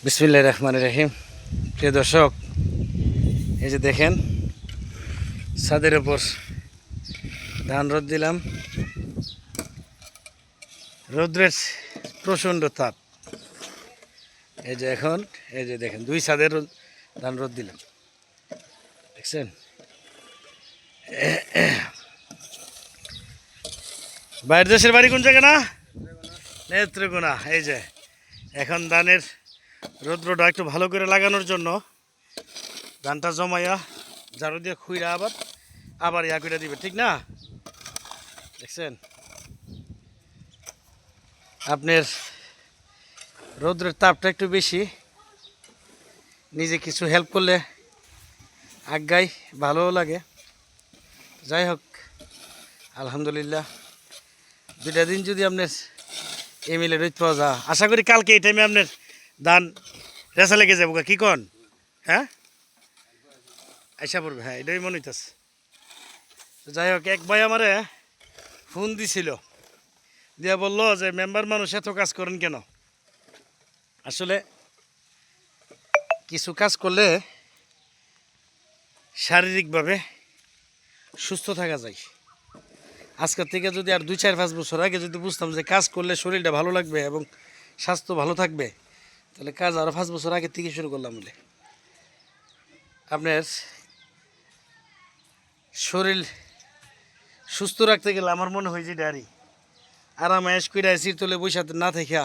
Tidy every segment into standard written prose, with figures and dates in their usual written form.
বিসমিল্লাহির রহমানির রহিম। প্রিয় দর্শক, এই যে দেখেন ছাদের ওপর ধান রোদ দিলাম। রৌদ্রের প্রচণ্ড তাপ। এই যে এখন এই যে দেখেন দুই ছাদের ধান রোদ দিলাম, দেখছেন। বাইরের দেশের বাড়ি কোন জায়গা? না, নেত্রকোনা। এই যে এখন ধানের রৌদ্রটা একটু ভালো করে লাগানোর জন্য ধানটা জমাইয়া ঝাড়ু দিয়ে খুইরা আবার আবার ইয়া করে দিবে, ঠিক না? দেখছেন আপনার রৌদ্রের তাপটা একটু বেশি, নিজে কিছু হেল্প করলে আজ্ঞাই ভালোও লাগে। যাই হোক, আলহামদুলিল্লাহ দুইটা দিন যদি আপনার এমএলএ রোদ পাওয়া যায়, আশা করি কালকে এই টাইমে আপনার ধান রেসা লেগে যাবো। কি কন? হ্যাঁ, আশা পড়বে। হ্যাঁ, এটাই মনে হইতেছে। যাই হোক, এক ভাই আমারে ফোন দিছিল, দিয়া বললো যে মেম্বার মানুষ এত কাজ করেন কেন? আসলে কিছু কাজ করলে শারীরিকভাবে সুস্থ থাকা যায়। আজকের থেকে যদি আর 2-4-5 বছর আগে যদি বুঝতাম যে কাজ করলে শরীরটা ভালো লাগবে এবং স্বাস্থ্য ভালো থাকবে, তাহলে কাজ আরও 5 বছর আগে থেকে শুরু করলাম বলে। আপনার শরীর সুস্থ রাখতে গেলে আমার মনে হয় যে ডারি আরাম আয়েস করে এসির তোলে বৈশাতে না থেকে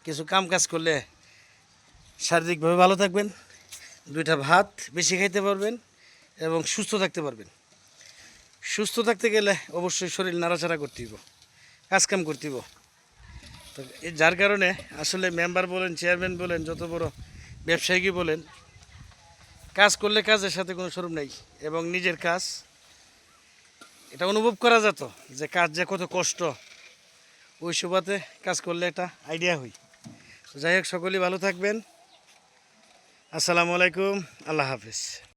কিছু কাম কাজ করলে শারীরিকভাবে ভালো থাকবেন, দুইটা ভাত বেশি খাইতে পারবেন এবং সুস্থ থাকতে পারবেন। সুস্থ থাকতে গেলে অবশ্যই শরীর নাড়াচাড়া করতে হইব, কাজকাম করতে হইব। তো যার কারণে আসলে মেম্বার বলেন, চেয়ারম্যান বলেন, যত বড় ব্যবসায়ী বলেন, কাজ করলে কাজের সাথে কোনো শরম নেই এবং নিজের কাজ এটা অনুভব করা যেত যে কাজ যে কত কষ্ট, ওই সুবাদে কাজ করলে একটা আইডিয়া হই। যাই হোক, সকলেই ভালো থাকবেন। আসসালামু আলাইকুম, আল্লাহ হাফিজ।